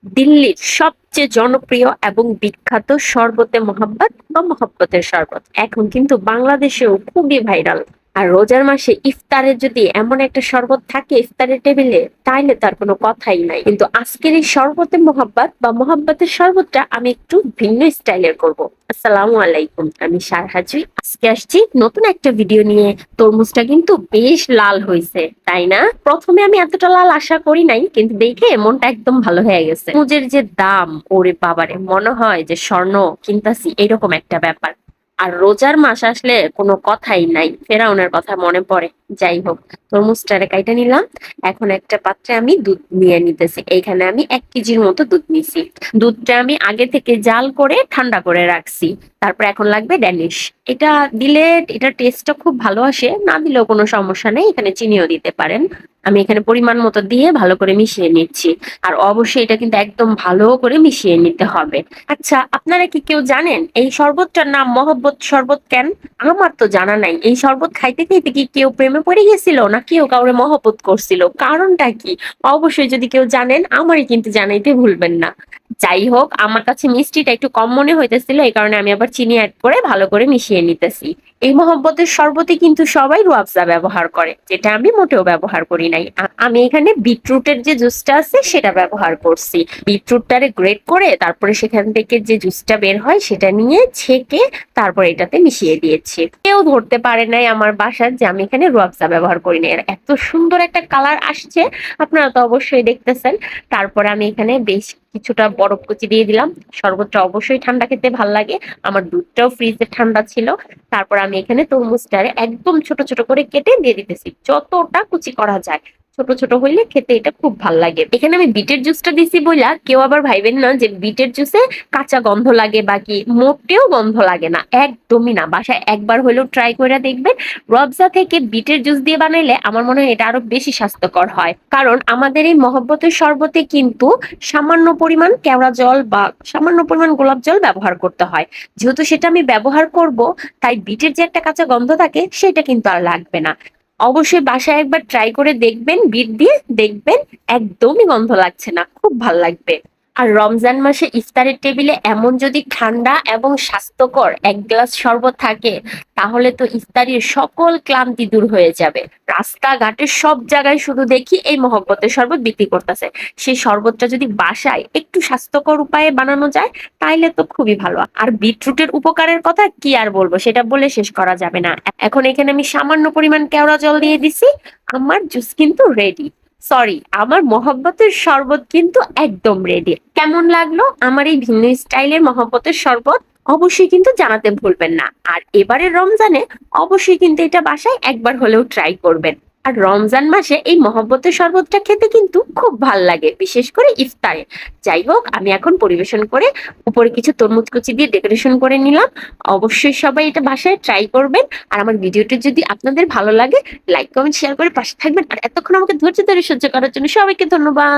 দিল্লির সবচেয়ে জনপ্রিয় এবং বিখ্যাত শরবতে মোহাব্বত বা মহব্বতের শরবত এখন কিন্তু বাংলাদেশেও খুবই ভাইরাল। আর রোজার মাসে ইফতারে যদি এমন একটা শরবত থাকে ইফতারের টেবিলে, তাইলে তার কোনো কথাই নাই। কিন্তু আজকের এই শরবতে মোহাব্বত বা মহব্বতের শরবতটা আমি একটু ভিন্ন স্টাইলের করব। আসসালামু আলাইকুম, আমি সারহাজি। আজকে আসছি নতুন একটা ভিডিও নিয়ে। তরমুজটা কিন্তু বেশ লাল হয়েছে, তাই না? প্রথমে আমি এতটা লাল আশা করি নাই, কিন্তু দেখে মনটা একদম ভালো হয়ে গেছে। তরমুজের যে দাম, ওরে বাবারে, মনে হয় যে স্বর্ণ কিনতাছি এরকম একটা ব্যাপার। আর রোজার মাস আসলে কোনো কথাই নাই, ফেরাউনের কথা মনে পড়ে। যাই হোক, তরমুজটারে কাইটা নিলাম। এখন একটা পাত্রে আমি দুধ নিয়ে নিতেছি। এইখানে আমি 1 কেজির মতো দুধ নিছি। দুধটা আমি আগে থেকে জাল করে ঠান্ডা করে রাখছি। তারপর এখন লাগবে ড্যানিশ। এটা দিলে এটা টেস্টটা খুব ভালো আসে, না দিলেও কোনো সমস্যা নেই, এখানে চিনিও দিতে পারেন। আমি এখানে পরিমাণ মতো দিয়ে ভালো করে মিশিয়ে নিচ্ছি। আর অবশ্যই এটা কিন্তু একদম ভালো করে মিশিয়ে নিতে হবে। আচ্ছা, আপনারা কি কেউ জানেন এই শরবতটার নাম মহব্বত শরবত কেন? আমার তো জানা নাই। এই শরবত খাইতে খাইতে কি কেউ প্রেমে পড়ে গেছিল, না কেউ কাউরে মহব্বত করছিল? কারণটা কি? অবশ্যই যদি কেউ জানেন আমারই কিন্তু জানাইতে ভুলবেন না। যাই হোক, আমার কাছে মিষ্টিটা একটু কম মনে হইতেছিল, এই কারণে আমি আবার চিনি অ্যাড করে ভালো করে মিশিয়ে নিতেছি। এই মহব্বতের শরবতে কিন্তু সবাই রুয়াবজা ব্যবহার করে, যেটা আমি মোটেও ব্যবহার করি নাই। আমি এখানে বিটরুটের যে জুসটা আছে সেটা ব্যবহার করছি। বিটরুটটারে গ্রেট করে তারপরে সেখান থেকে যে জুসটা বের হয় সেটা নিয়ে ছেঁকে তারপর এটাতে মিশিয়ে দিয়েছি। কেউ ধরতে পারে নাই আমার বাসার যে আমি এখানে রুয়াবজা ব্যবহার করি নাই। আর এত সুন্দর একটা কালার আসছে, আপনারা তো অবশ্যই দেখতেছেন। তারপরে আমি এখানে বেশ কিছুটা বরফ কুচি দিয়ে দিলাম। শরবতটা অবশ্যই ঠান্ডা খেতে ভাল লাগে। আমার দুধটাও ফ্রিজে ঠান্ডা ছিল। তারপর আমি এখানে তরমুজটারে একদম ছোট ছোট করে কেটে দিয়ে দিতেছি, যতটা কুচি করা যায়। ছোট ছোট হইলে খেতে এটা খুব ভাল লাগে। এখানে আমি বিটের জুসটা দিছি বইলা কেউ আবার ভাইবেন না যে বিটের জুসে কাঁচা গন্ধ লাগে, বাকি মোটেও গন্ধ লাগে না, একদমই না। বাসায় একবার হলেও ট্রাই করে দেখবেন। রুয়াবজা থেকে বিটের জুস দিয়ে বানাইলে আমার মনে হয় এটা আরো বেশি স্বাস্থ্যকর হয়, কারণ আমাদের এই মহব্বতের শরবতে কিন্তু সামান্য পরিমাণ কেওড়া জল বা সামান্য পরিমাণ গোলাপ জল ব্যবহার করতে হয়। যেহেতু সেটা আমি ব্যবহার করব, তাই বিটের যে একটা কাঁচা গন্ধ থাকে সেটা কিন্তু আর লাগবে না। অবশ্যই বাসায় একবার ট্রাই করে দেখবেন, বিট দিয়ে দেখবেন, একদমই গন্ধ লাগছে না, খুব ভাল লাগবে। আর রমজান মাসে ইফতারের টেবিলে এমন যদি ঠান্ডা এবং স্বাস্থ্যকর 1 গ্লাস শরবত থাকে, তাহলে তো ইফতারির সকল ক্লান্তি দূর হয়ে যাবে। রাস্তাঘাটের সব জায়গায় শুধু দেখি এই মহব্বতের শরবত বিক্রি করতেছে। সেই শরবতটা যদি বাসায় একটু স্বাস্থ্যকর উপায়ে বানানো যায়, তাইলে তো খুবই ভালো। আর বিটরুটের উপকারের কথা কি আর বলবো, সেটা বলে শেষ করা যাবে না। এখন এখানে আমি সামান্য পরিমাণ কেওড়া জল দিয়ে দিছি। আমার জুস কিন্তু রেডি। সরি, আমার মহব্বতের শরবত কিন্তু একদম রেডি। কেমন লাগলো আমার এই ভিন্ন স্টাইলের মহব্বতের শরবত? অবশ্যই কিন্তু জানাতে ভুলবেন না। আর এবারের রমজানে অবশ্যই কিন্তু এটা বাসায় একবার হলেও ট্রাই করবেন। আর রমজান মাসে এই মহব্বতের শরবতটা খেতে কিন্তু খুব ভাল লাগে, বিশেষ করে ইফতারে। যাই হোক, আমি এখন পরিবেশন করে উপরে কিছু তরমুজ কুচি দিয়ে ডেকোরেশন করে নিলাম। অবশ্যই সবাই এটা বাসায় ট্রাই করবেন। আর আমার ভিডিওটি যদি আপনাদের ভালো লাগে, লাইক কমেন্ট শেয়ার করে পাশে থাকবেন। আর এতক্ষণ আমাকে ধৈর্য ধরে সহ্য করার জন্য সবাইকে ধন্যবাদ।